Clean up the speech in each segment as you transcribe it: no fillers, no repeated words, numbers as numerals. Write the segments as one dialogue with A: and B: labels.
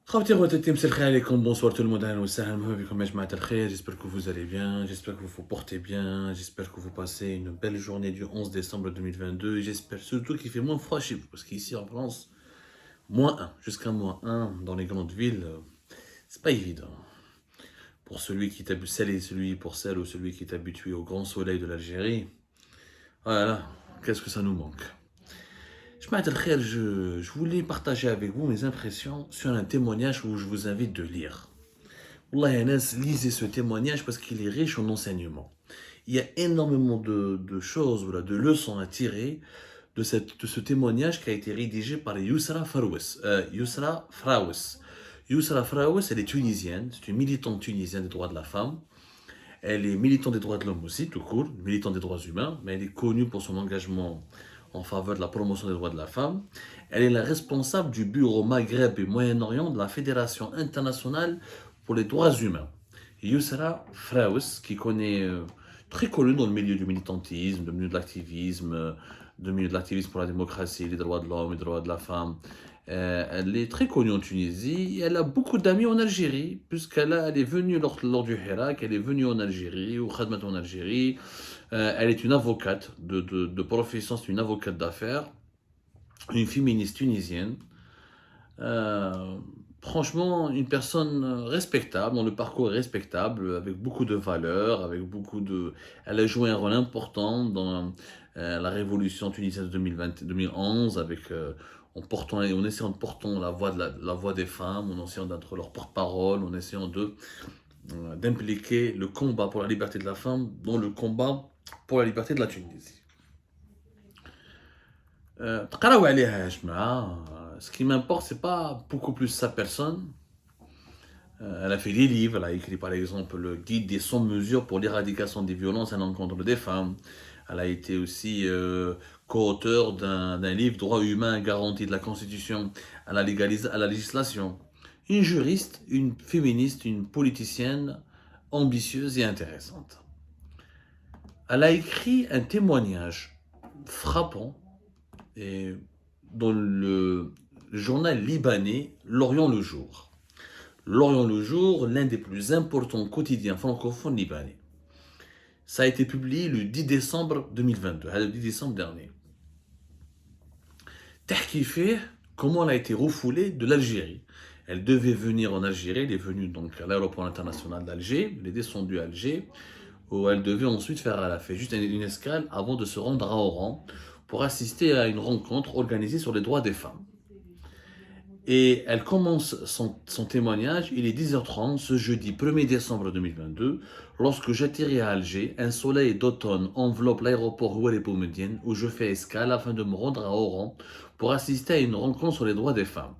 A: Khawti khawatati msalkha alaikum, bonsoir tout le monde, ahlan wa sahlan, marhaba bikum ya jama'at al-khair. J'espère que vous allez bien, j'espère que vous vous portez bien, j'espère que vous passez une belle journée du 11 décembre 2022. J'espère surtout qu'il fait moins froid chez vous, parce qu'ici en France, -1, jusqu'à -1 dans les grandes villes, c'est pas évident. Pour celui qui est habitué, pour celle ou celui qui est habitué au grand soleil de l'Algérie, voilà, qu'est-ce que ça nous manque. Je voulais partager avec vous mes impressions sur un témoignage où je vous invite de lire. Wallah, Anas, lisez ce témoignage parce qu'il est riche en enseignements. Il y a énormément de choses, voilà, de leçons à tirer de ce témoignage qui a été rédigé par Yousra Frawes. Yousra Frawes, elle est tunisienne, c'est une militante tunisienne des droits de la femme. Elle est militante des droits de l'homme aussi, tout court, militante des droits humains, mais elle est connue pour son engagement en faveur de la promotion des droits de la femme. Elle est la responsable du bureau Maghreb et Moyen-Orient de la Fédération internationale pour les droits humains. Yousra Frawes, qui connaît très connue dans le milieu du militantisme, dans le milieu de l'activisme, dans le milieu de l'activisme pour la démocratie, les droits de l'homme, les droits de la femme. Elle est très connue en Tunisie. Elle a beaucoup d'amis en Algérie, elle est venue lors du Hirak, elle est venue en Algérie, ou Khadmat en Algérie. Elle est une avocate de profession, c'est une avocate d'affaires, une féministe tunisienne. Euh, Franchement, une personne respectable, dont le parcours est respectable, avec beaucoup de valeurs, avec beaucoup de... Elle a joué un rôle important dans la révolution tunisienne de 2011, en essayant de porter la voix des femmes, en essayant d'être leur porte-parole, en essayant d'impliquer le combat pour la liberté de la femme dans le combat pour la liberté de la Tunisie. تقراو عليها يا جماعة. Ce qui m'importe, c'est pas beaucoup plus sa personne. Elle a fait des livres, elle a écrit par exemple le guide des 100 mesures pour l'éradication des violences à l'encontre des femmes. Elle a été aussi co-auteur d'un livre Droits humains garantis de la Constitution à la législation. Une juriste, une féministe, une politicienne ambitieuse et intéressante. Elle a écrit un témoignage frappant et dans le journal libanais L'Orient le Jour. L'Orient le Jour, l'un des plus importants quotidiens francophones libanais. Ça a été publié le 10 décembre 2022, le 10 décembre dernier. Tahki fait comment elle a été refoulée de l'Algérie. Elle devait venir en Algérie, elle est venue donc à l'aéroport international d'Alger, elle est descendue à Alger, où elle devait ensuite elle a fait juste une escale avant de se rendre à Oran pour assister à une rencontre organisée sur les droits des femmes. Et elle commence son témoignage, il est 10h30 ce jeudi 1er décembre 2022, lorsque j'atterris à Alger, un soleil d'automne enveloppe l'aéroport Oualy Boumediene où je fais escale afin de me rendre à Oran pour assister à une rencontre sur les droits des femmes.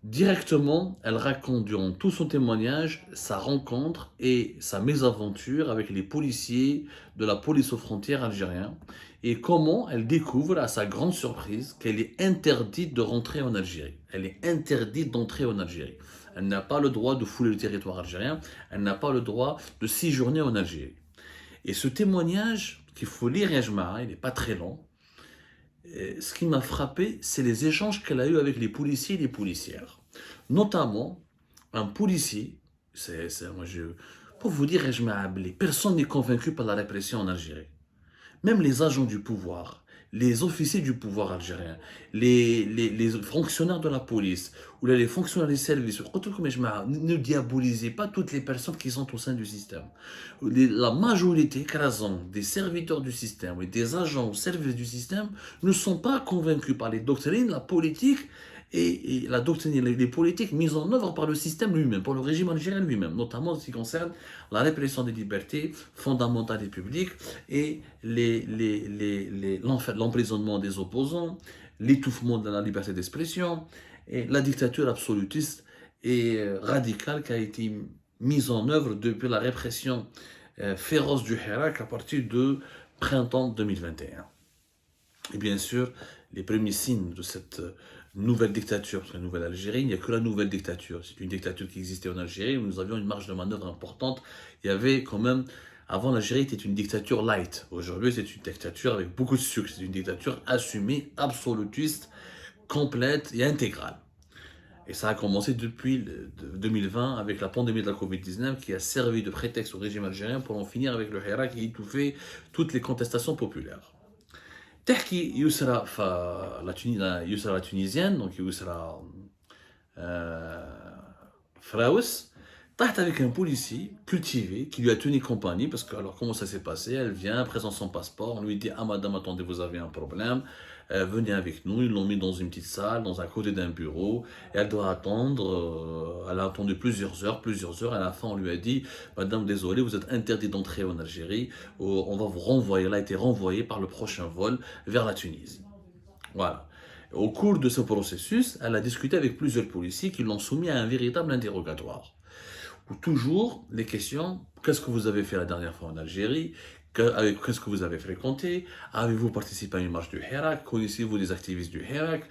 A: Directement, elle raconte durant tout son témoignage sa rencontre et sa mésaventure avec les policiers de la police aux frontières algériens et comment elle découvre à sa grande surprise qu'elle est interdite de rentrer en Algérie. Elle est interdite d'entrer en Algérie. Elle n'a pas le droit de fouler le territoire algérien, elle n'a pas le droit de séjourner en Algérie. Et ce témoignage, qu'il faut lire, il n'est pas très long. Ce qui m'a frappé, c'est les échanges qu'elle a eus avec les policiers et les policières. Notamment, un policier, pour vous dire, personne n'est convaincu par la répression en Algérie. Même les agents du pouvoir, les officiers du pouvoir algérien, les fonctionnaires de la police, ou les fonctionnaires des services, ne diabolisez pas toutes les personnes qui sont au sein du système. La majorité écrasante des serviteurs du système et des agents au service du système ne sont pas convaincus par les doctrines, la politique et la doctrine et les politiques mises en œuvre par le système lui-même, par le régime algérien lui-même, notamment en ce qui concerne la répression des libertés fondamentales et publiques et l'emprisonnement des opposants, l'étouffement de la liberté d'expression et la dictature absolutiste et radicale qui a été mise en œuvre depuis la répression féroce du Hirak à partir de printemps 2021. Et bien sûr, les premiers signes de cette nouvelle dictature, parce que la nouvelle Algérie, il n'y a que la nouvelle dictature. C'est une dictature qui existait en Algérie, où nous avions une marge de manœuvre importante. Il y avait quand même, avant l'Algérie était une dictature light. Aujourd'hui, c'est une dictature avec beaucoup de sucre. C'est une dictature assumée, absolutiste, complète et intégrale. Et ça a commencé depuis 2020 avec la pandémie de la Covid-19 qui a servi de prétexte au régime algérien pour en finir avec le Hirak et étouffer toutes les contestations populaires. تحكي يسرى يسرى la tunisienne, donc يسرى Fraus, طاحت avec un policier cultivé qui lui a tenu compagnie parce que alors comment ça s'est passé? Elle vient, présente son passeport, on lui dit ah madame attendez vous avez un problème, venez avec nous, ils l'ont mis dans une petite salle, dans un côté d'un bureau, et elle doit attendre, elle a attendu plusieurs heures, à la fin on lui a dit madame désolé vous êtes interdit d'entrer en Algérie, on va vous renvoyer, elle a été renvoyée par le prochain vol vers la Tunisie. Voilà. Au cours de ce processus, elle a discuté avec plusieurs policiers qui l'ont soumis à un véritable interrogatoire. Où toujours les questions, qu'est-ce que vous avez fait la dernière fois en Algérie? Qu'est-ce que vous avez fréquenté? Avez-vous participé à une marche du Hirak? Connaissez-vous des activistes du Hirak?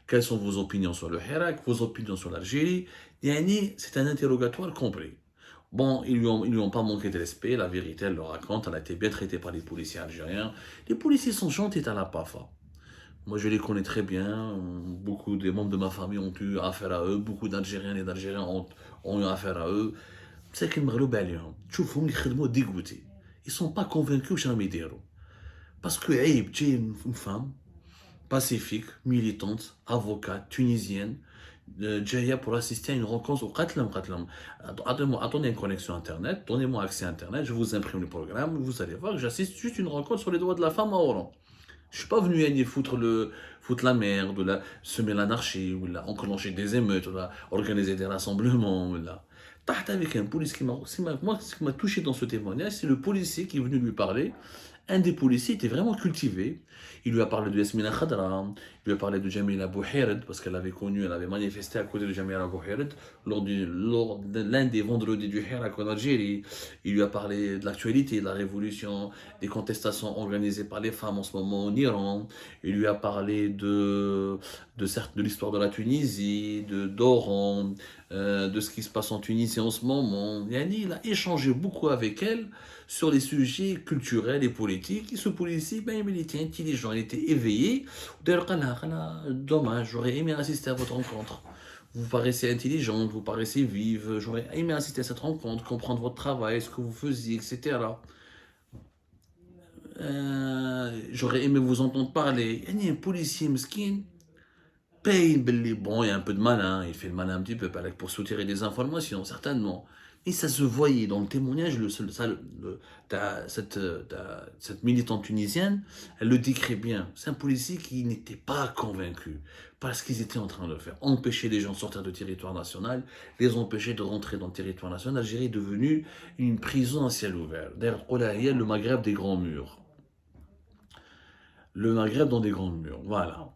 A: Quelles sont vos opinions sur le Hirak? Vos opinions sur l'Algérie? Yani, c'est un interrogatoire complet. Bon, ils lui ont pas manqué de respect, la vérité, elle le raconte, elle a été bien traitée par les policiers algériens. Les policiers sont gentils à la PAFA. Moi, je les connais très bien. Beaucoup des membres de ma famille ont eu affaire à eux. Beaucoup d'Algériens et d'Algériens ont eu affaire à eux. C'est qu'ils me عليهم. تشوفهم يخدموا dégoûtés. Ils sont pas convaincus واش راهم يديروا. Parce que عيب تجي une femme pacifique, militante, avocate, tunisienne, جايه pour assister à une rencontre au قتلهم. Attendez une connexion internet, donnez-moi accès à internet, je vous imprime le programme, vous allez voir que j'assiste juste à une rencontre sur les droits de la femme à Oran. Je suis pas venu gagner foutre la merde, ou là, semer l'anarchie, ou là, enclencher des émeutes, ou là, organiser des rassemblements, ou là. T'as avec un policier moi, ce qui m'a touché dans ce témoignage, c'est le policier qui est venu lui parler. Un des policiers était vraiment cultivé. Il lui a parlé de Yasmina Khadra, il lui a parlé de Jamila Bouhired, parce qu'elle avait connu, elle avait manifesté à côté de Jamila Bouhired lors de l'un des vendredis du Hirak en Algérie. Il lui a parlé de l'actualité, de la révolution, des contestations organisées par les femmes en ce moment en Iran. Il lui a parlé de l'histoire de la Tunisie, d'Oran, de ce qui se passe en Tunisie en ce moment. Yani, il a échangé beaucoup avec elle sur les sujets culturels et politiques. Et ce policier, ben, il était intelligent, il était éveillé. Dommage, j'aurais aimé assister à votre rencontre. Vous paraissez intelligente, vous paraissez vive, j'aurais aimé assister à cette rencontre, comprendre votre travail, ce que vous faisiez, etc. J'aurais aimé vous entendre parler. Il y a un policier mesquin, paye, bon, il y a un peu de malin, il fait le malin un petit peu pour soutirer des informations, certainement. Et ça se voyait dans le témoignage, cette militante tunisienne, elle le décrit bien. C'est un policier qui n'était pas convaincu par ce qu'ils étaient en train de faire. Empêcher les gens de sortir du territoire national, les empêcher de rentrer dans le territoire national. L'Algérie est devenue une prison à ciel ouvert. D'ailleurs, le Maghreb des grands murs. Le Maghreb dans des grands murs, voilà.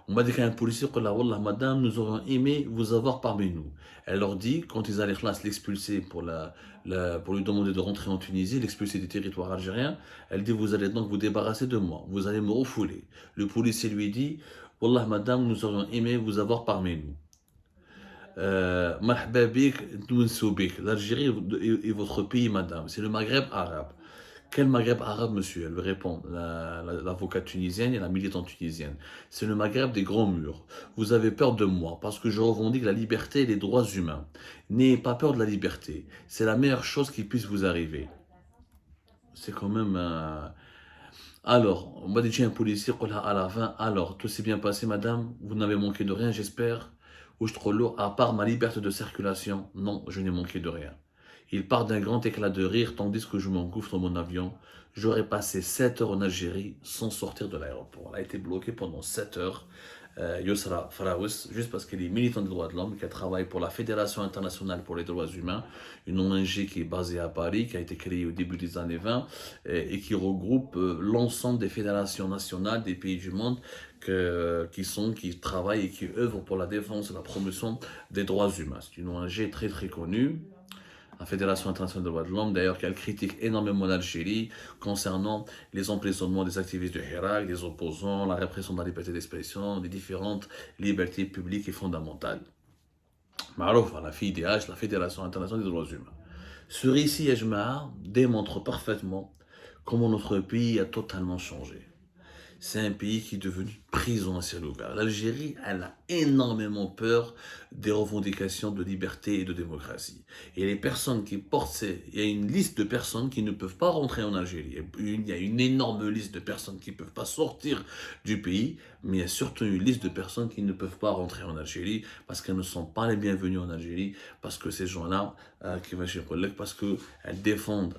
A: On m'a dit qu'un policier dit Wallah, madame, nous aurions aimé vous avoir parmi nous. Elle leur dit, quand ils allaient l'expulser pour lui demander de rentrer en Tunisie, l'expulser du territoire algérien, elle dit vous allez donc vous débarrasser de moi, vous allez me refouler. Le policier lui dit Wallah, madame, nous aurions aimé vous avoir parmi nous. Marhaba bik, l'Algérie est votre pays, madame, c'est le Maghreb arabe. Quel Maghreb arabe, monsieur? Elle lui répond, l'avocate tunisienne et la militante tunisienne. C'est le Maghreb des grands murs. Vous avez peur de moi parce que je revendique la liberté et les droits humains. N'ayez pas peur de la liberté. C'est la meilleure chose qui puisse vous arriver. C'est quand même... Alors, on m'a dit un policier à la fin, alors, tout s'est bien passé, madame? Vous n'avez manqué de rien, j'espère? Ou je trop lourd, à part ma liberté de circulation? Non, je n'ai manqué de rien. Il part d'un grand éclat de rire tandis que je m'engouffre dans mon avion. J'aurais passé 7 heures en Algérie sans sortir de l'aéroport. Elle a été bloquée pendant 7 heures. Yousra Faraous, juste parce qu'elle est militante des droits de l'homme, qu'elle travaille pour la Fédération internationale pour les droits humains, une ONG qui est basée à Paris, qui a été créée au début des années 20 et qui regroupe l'ensemble des fédérations nationales des pays du monde qui travaillent et qui œuvrent pour la défense et la promotion des droits humains. C'est une ONG très très connue. La Fédération internationale des droits de l'homme, d'ailleurs, qu'elle critique énormément l'Algérie concernant les emprisonnements des activistes du Hirak, des opposants, la répression de la liberté d'expression, des différentes libertés publiques et fondamentales. Marouf, la FIDH, la Fédération internationale des droits humains. Ce récit, Ajma, démontre parfaitement comment notre pays a totalement changé. c'est un pays qui est devenu prison à ciel ouvert. L'Algérie, elle a énormément peur des revendications de liberté et de démocratie. Et les personnes qui portent il y a une liste de personnes qui ne peuvent pas rentrer en Algérie. Il y a une énorme liste de personnes qui ne peuvent pas sortir du pays, mais il y a surtout une liste de personnes qui ne peuvent pas rentrer en Algérie parce qu'elles ne sont pas les bienvenues en Algérie, parce que ces gens-là, parce qu'elles défendent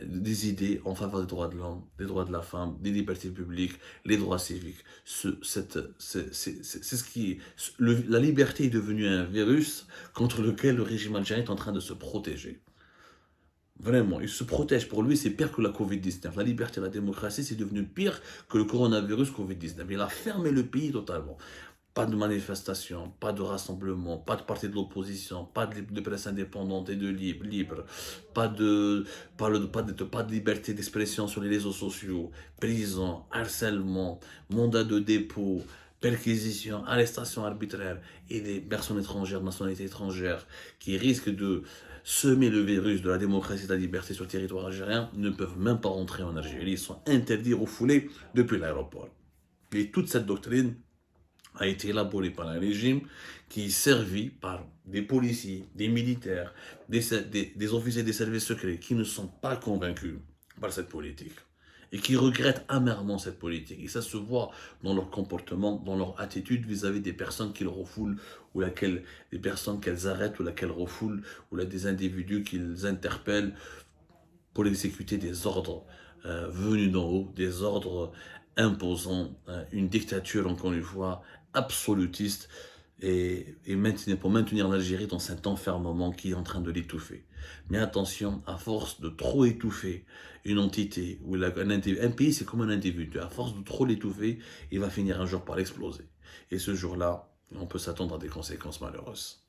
A: des idées en faveur des droits de l'homme, des droits de la femme, des libertés publiques, les droits civiques. C'est ce qui la liberté est devenue un virus contre lequel le régime algérien est en train de se protéger. Vraiment, il se protège. Pour lui, c'est pire que la Covid-19. La liberté et la démocratie, c'est devenu pire que le coronavirus Covid-19. Il a fermé le pays totalement. Pas de manifestation, pas de rassemblement, pas de parti de l'opposition, pas de presse indépendante et de libre, pas de liberté d'expression sur les réseaux sociaux, prison, harcèlement, mandat de dépôt, perquisition, arrestation arbitraire et des personnes étrangères, de nationalité étrangère, qui risquent de semer le virus de la démocratie et de la liberté sur le territoire algérien, ne peuvent même pas rentrer en Algérie. Ils sont interdits, refoulés depuis l'aéroport. Et toute cette doctrine a été élaboré par un régime qui est servi par des policiers, des militaires, des officiers des services secrets qui ne sont pas convaincus par cette politique et qui regrettent amèrement cette politique. Et ça se voit dans leur comportement, dans leur attitude vis-à-vis des personnes qu'ils refoulent, des personnes qu'elles arrêtent ou qu'elles refoulent, ou des individus qu'ils interpellent pour exécuter des ordres venus d'en haut, des ordres imposant une dictature, encore une fois, absolutiste, pour maintenir l'Algérie dans cet enfermement qui est en train de l'étouffer. Mais attention, à force de trop étouffer une entité, un pays c'est comme un individu, à force de trop l'étouffer, il va finir un jour par exploser. Et ce jour-là, on peut s'attendre à des conséquences malheureuses.